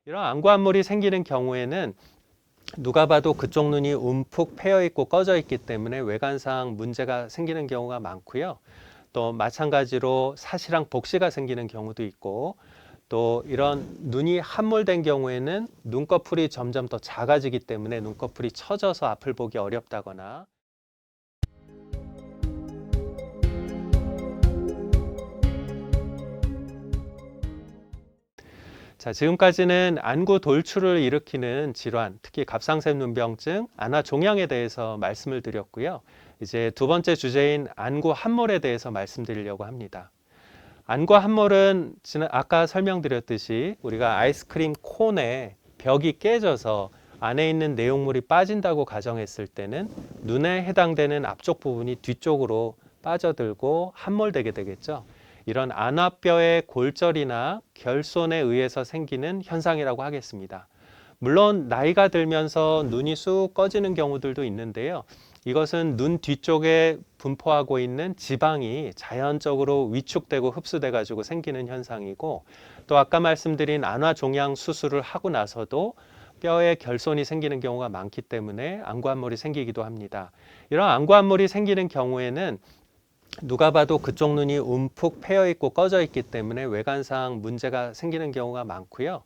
이런 안구암물이 생기는 경우에는 누가 봐도 그쪽 눈이 움푹 패여 있고 꺼져 있기 때문에 외관상 문제가 생기는 경우가 많고요. 또 마찬가지로 사시랑 복시가 생기는 경우도 있고, 또 이런 눈이 함몰된 경우에는 눈꺼풀이 점점 더 작아지기 때문에 눈꺼풀이 처져서 앞을 보기 어렵다거나, 자, 지금까지는 안구 돌출을 일으키는 질환, 특히 갑상샘 눈병증, 안화종양에 대해서 말씀을 드렸고요. 이제 두 번째 주제인 안구 함몰에 대해서 말씀드리려고 합니다. 안구 함몰은 아까 설명드렸듯이 우리가 아이스크림 콘에 벽이 깨져서 안에 있는 내용물이 빠진다고 가정했을 때는 눈에 해당되는 앞쪽 부분이 뒤쪽으로 빠져들고 함몰되게 되겠죠. 이런 안화뼈의 골절이나 결손에 의해서 생기는 현상이라고 하겠습니다. 물론 나이가 들면서 눈이 쑥 꺼지는 경우들도 있는데요. 이것은 눈 뒤쪽에 분포하고 있는 지방이 자연적으로 위축되고 흡수돼 가지고 생기는 현상이고, 또 아까 말씀드린 안화종양 수술을 하고 나서도 뼈에 결손이 생기는 경우가 많기 때문에 안구암몰이 생기기도 합니다. 이런 안구암몰이 생기는 경우에는 누가 봐도 그쪽 눈이 움푹 패여 있고 꺼져 있기 때문에 외관상 문제가 생기는 경우가 많고요.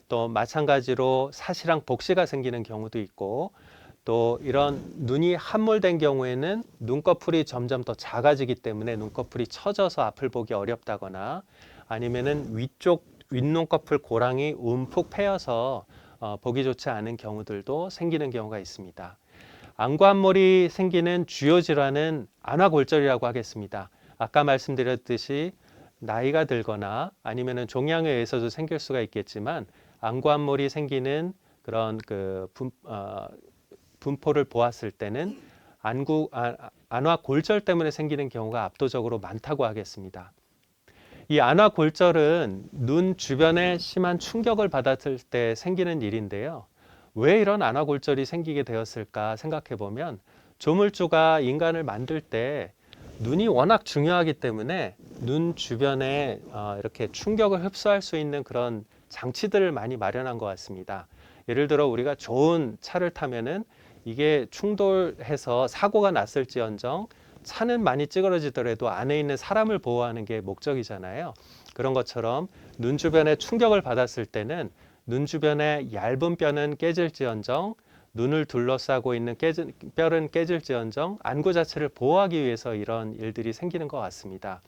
또 마찬가지로 사시랑 복시가 생기는 경우도 있고, 또 이런 눈이 함몰된 경우에는 눈꺼풀이 점점 더 작아지기 때문에 눈꺼풀이 처져서 앞을 보기 어렵다거나, 아니면은 위쪽 윗눈꺼풀 고랑이 움푹 패여서 보기 좋지 않은 경우들도 생기는 경우가 있습니다. 안구암몰이 생기는 주요 질환은 안화골절이라고 하겠습니다. 아까 말씀드렸듯이 나이가 들거나 아니면은 종양에 의해서도 생길 수가 있겠지만, 안구암몰이 생기는 그런 분포를 보았을 때는 안화골절 때문에 생기는 경우가 압도적으로 많다고 하겠습니다. 이 안화골절은 눈 주변에 심한 충격을 받았을 때 생기는 일인데요. 왜 이런 안화골절이 생기게 되었을까 생각해 보면, 조물주가 인간을 만들 때 눈이 워낙 중요하기 때문에 눈 주변에 이렇게 충격을 흡수할 수 있는 그런 장치들을 많이 마련한 것 같습니다. 예를 들어 우리가 좋은 차를 타면은 이게 충돌해서 사고가 났을지언정 차는 많이 찌그러지더라도 안에 있는 사람을 보호하는 게 목적이잖아요. 그런 것처럼 눈 주변에 충격을 받았을 때는 눈 주변의 얇은 뼈는 깨질지언정, 눈을 둘러싸고 있는 뼈는 깨질지언정 안구 자체를 보호하기 위해서 이런 일들이 생기는 것 같습니다.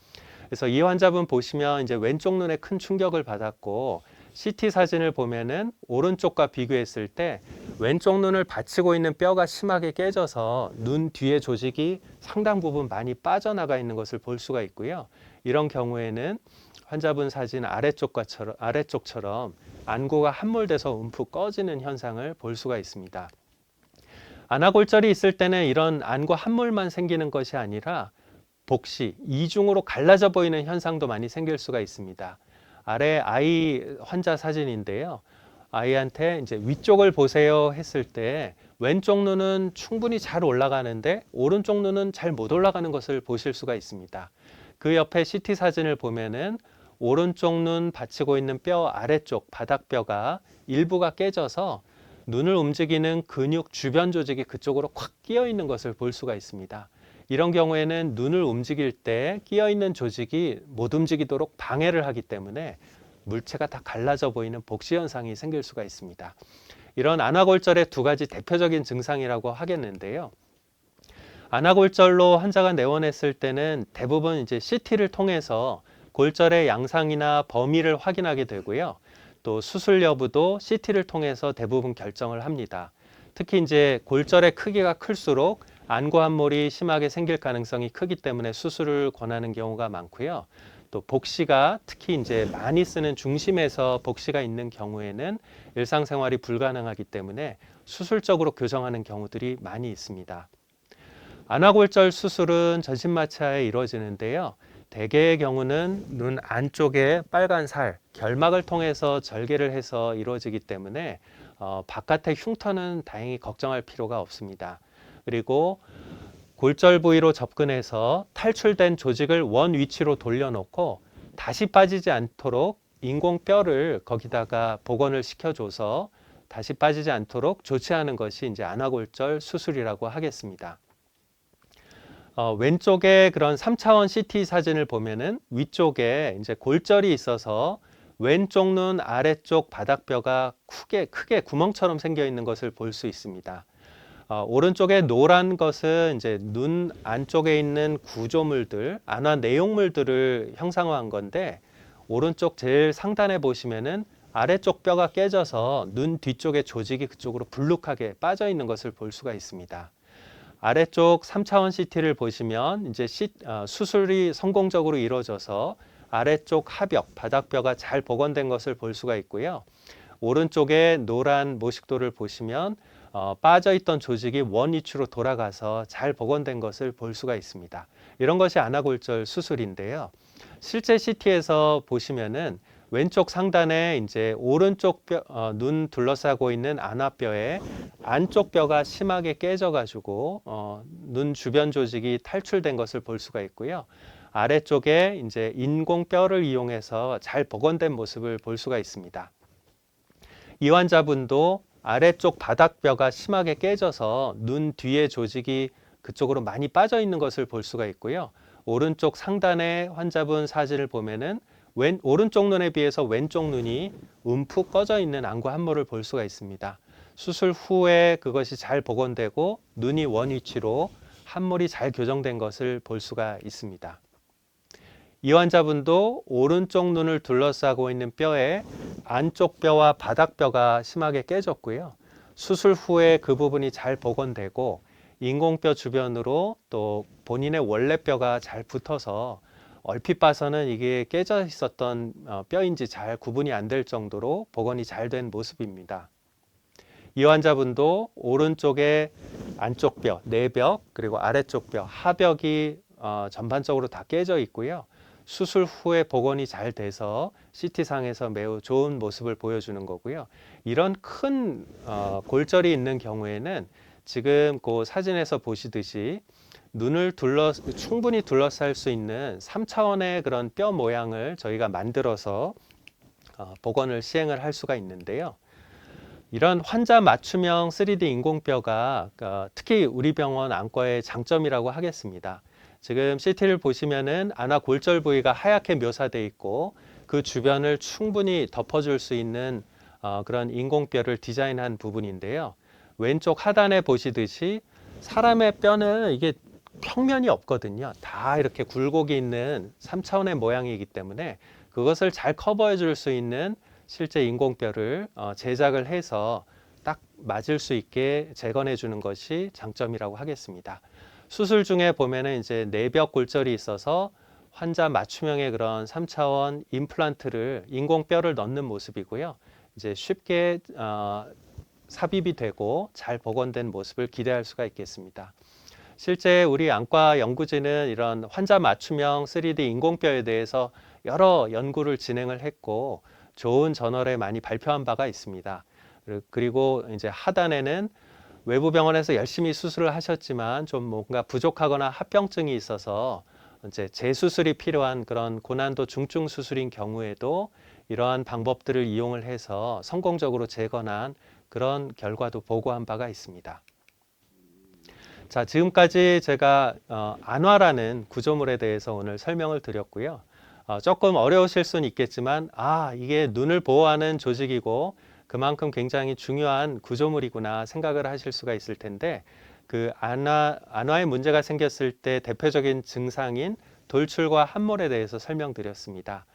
그래서 이 환자분 보시면 이제 왼쪽 눈에 큰 충격을 받았고, CT 사진을 보면은 오른쪽과 비교했을 때 왼쪽 눈을 받치고 있는 뼈가 심하게 깨져서 눈 뒤의 조직이 상당 부분 많이 빠져나가 있는 것을 볼 수가 있고요. 이런 경우에는 환자분 사진 아래쪽처럼 안구가 함몰돼서 움푹 꺼지는 현상을 볼 수가 있습니다. 안화골절이 있을 때는 이런 안구 함몰만 생기는 것이 아니라 복시, 이중으로 갈라져 보이는 현상도 많이 생길 수가 있습니다. 아래 아이 환자 사진인데요. 아이한테 이제 위쪽을 보세요 했을 때 왼쪽 눈은 충분히 잘 올라가는데 오른쪽 눈은 잘 못 올라가는 것을 보실 수가 있습니다. 그 옆에 CT 사진을 보면은 오른쪽 눈 받치고 있는 뼈 아래쪽 바닥뼈가 일부가 깨져서 눈을 움직이는 근육 주변 조직이 그쪽으로 콱 끼어 있는 것을 볼 수가 있습니다. 이런 경우에는 눈을 움직일 때 끼어 있는 조직이 못 움직이도록 방해를 하기 때문에 물체가 다 갈라져 보이는 복시 현상이 생길 수가 있습니다. 이런 안화골절의 두 가지 대표적인 증상이라고 하겠는데요. 안화골절로 환자가 내원했을 때는 대부분 이제 CT를 통해서 골절의 양상이나 범위를 확인하게 되고요. 또 수술 여부도 CT를 통해서 대부분 결정을 합니다. 특히 이제 골절의 크기가 클수록 안구함몰이 심하게 생길 가능성이 크기 때문에 수술을 권하는 경우가 많고요. 또 복시가 특히 이제 많이 쓰는 중심에서 복시가 있는 경우에는 일상생활이 불가능하기 때문에 수술적으로 교정하는 경우들이 많이 있습니다. 안화골절 수술은 전신마취하에 이루어지는데요. 대개의 경우는 눈 안쪽에 빨간 살, 결막을 통해서 절개를 해서 이루어지기 때문에 바깥의 흉터는 다행히 걱정할 필요가 없습니다. 그리고 골절 부위로 접근해서 탈출된 조직을 원 위치로 돌려놓고 다시 빠지지 않도록 인공뼈를 거기다가 복원을 시켜줘서 다시 빠지지 않도록 조치하는 것이 이제 안아골절 수술이라고 하겠습니다. 왼쪽에 그런 3차원 CT 사진을 보면은 위쪽에 이제 골절이 있어서 왼쪽 눈 아래쪽 바닥뼈가 크게 구멍처럼 생겨 있는 것을 볼 수 있습니다. 오른쪽에 노란 것은 이제 눈 안쪽에 있는 구조물들, 안화 내용물들을 형상화한 건데, 오른쪽 제일 상단에 보시면은 아래쪽 뼈가 깨져서 눈 뒤쪽의 조직이 그쪽으로 불룩하게 빠져 있는 것을 볼 수가 있습니다. 아래쪽 3차원 CT를 보시면 이제 수술이 성공적으로 이루어져서 아래쪽 하벽, 바닥뼈가 잘 복원된 것을 볼 수가 있고요. 오른쪽에 노란 모식도를 보시면 빠져있던 조직이 원위치로 돌아가서 잘 복원된 것을 볼 수가 있습니다. 이런 것이 안아골절 수술인데요. 실제 CT에서 보시면은 왼쪽 상단에 이제 오른쪽 눈 둘러싸고 있는 안아뼈에 안쪽 뼈가 심하게 깨져가지고 눈 주변 조직이 탈출된 것을 볼 수가 있고요. 아래쪽에 이제 인공뼈를 이용해서 잘 복원된 모습을 볼 수가 있습니다. 이 환자분도 아래쪽 바닥뼈가 심하게 깨져서 눈 뒤의 조직이 그쪽으로 많이 빠져 있는 것을 볼 수가 있고요. 오른쪽 상단의 환자분 사진을 보면은 오른쪽 눈에 비해서 왼쪽 눈이 움푹 꺼져 있는 안구 함몰을 볼 수가 있습니다. 수술 후에 그것이 잘 복원되고 눈이 원위치로 함몰이 잘 교정된 것을 볼 수가 있습니다. 이 환자분도 오른쪽 눈을 둘러싸고 있는 뼈에 안쪽 뼈와 바닥뼈가 심하게 깨졌고요. 수술 후에 그 부분이 잘 복원되고 인공뼈 주변으로 또 본인의 원래 뼈가 잘 붙어서 얼핏 봐서는 이게 깨져 있었던 뼈인지 잘 구분이 안 될 정도로 복원이 잘 된 모습입니다. 이 환자분도 오른쪽에 안쪽 뼈, 내벽, 그리고 아래쪽 뼈, 하벽이 전반적으로 다 깨져 있고요. 수술 후에 복원이 잘 돼서 CT상에서 매우 좋은 모습을 보여주는 거고요. 이런 큰 골절이 있는 경우에는 지금 그 사진에서 보시듯이 눈을 충분히 둘러쌀 수 있는 3차원의 그런 뼈 모양을 저희가 만들어서 복원을 시행을 할 수가 있는데요. 이런 환자 맞춤형 3D 인공뼈가 특히 우리 병원 안과의 장점이라고 하겠습니다. 지금 CT를 보시면은 안아 골절 부위가 하얗게 묘사되어 있고 그 주변을 충분히 덮어줄 수 있는 그런 인공뼈를 디자인한 부분인데요. 왼쪽 하단에 보시듯이 사람의 뼈는 이게 평면이 없거든요. 다 이렇게 굴곡이 있는 3차원의 모양이기 때문에 그것을 잘 커버해 줄 수 있는 실제 인공뼈를 제작을 해서 딱 맞을 수 있게 재건해 주는 것이 장점이라고 하겠습니다. 수술 중에 보면은 이제 내벽 골절이 있어서 환자 맞춤형의 그런 3차원 임플란트를 인공뼈를 넣는 모습이고요. 이제 쉽게 삽입이 되고 잘 복원된 모습을 기대할 수가 있겠습니다. 실제 우리 안과 연구진은 이런 환자 맞춤형 3D 인공뼈에 대해서 여러 연구를 진행을 했고 좋은 저널에 많이 발표한 바가 있습니다. 그리고 이제 하단에는 외부 병원에서 열심히 수술을 하셨지만 좀 뭔가 부족하거나 합병증이 있어서 이제 재수술이 필요한 그런 고난도 중증 수술인 경우에도 이러한 방법들을 이용을 해서 성공적으로 재건한 그런 결과도 보고한 바가 있습니다. 자, 지금까지 제가 안화라는 구조물에 대해서 오늘 설명을 드렸고요. 조금 어려우실 수는 있겠지만 이게 눈을 보호하는 조직이고 그만큼 굉장히 중요한 구조물이구나 생각을 하실 수가 있을 텐데 그 안화에 문제가 생겼을 때 대표적인 증상인 돌출과 함몰에 대해서 설명드렸습니다.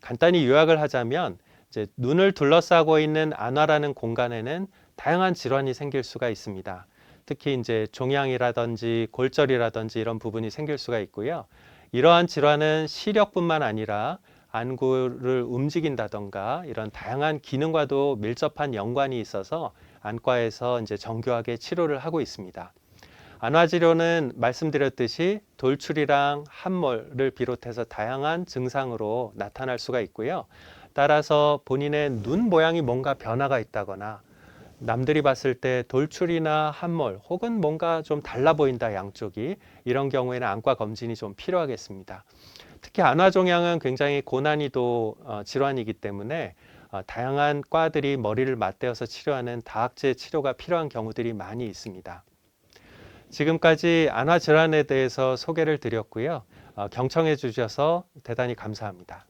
간단히 요약을 하자면 이제 눈을 둘러싸고 있는 안화라는 공간에는 다양한 질환이 생길 수가 있습니다. 특히 이제 종양이라든지 골절이라든지 이런 부분이 생길 수가 있고요. 이러한 질환은 시력뿐만 아니라 안구를 움직인다던가 이런 다양한 기능과도 밀접한 연관이 있어서 안과에서 이제 정교하게 치료를 하고 있습니다. 안화 치료는 말씀드렸듯이 돌출이랑 함몰을 비롯해서 다양한 증상으로 나타날 수가 있고요. 따라서 본인의 눈 모양이 뭔가 변화가 있다거나 남들이 봤을 때 돌출이나 함몰 혹은 뭔가 좀 달라 보인다 양쪽이 이런 경우에는 안과 검진이 좀 필요하겠습니다. 특히 안화종양은 굉장히 고난이도 질환이기 때문에 다양한 과들이 머리를 맞대어서 치료하는 다학제 치료가 필요한 경우들이 많이 있습니다. 지금까지 안화 질환에 대해서 소개를 드렸고요. 경청해 주셔서 대단히 감사합니다.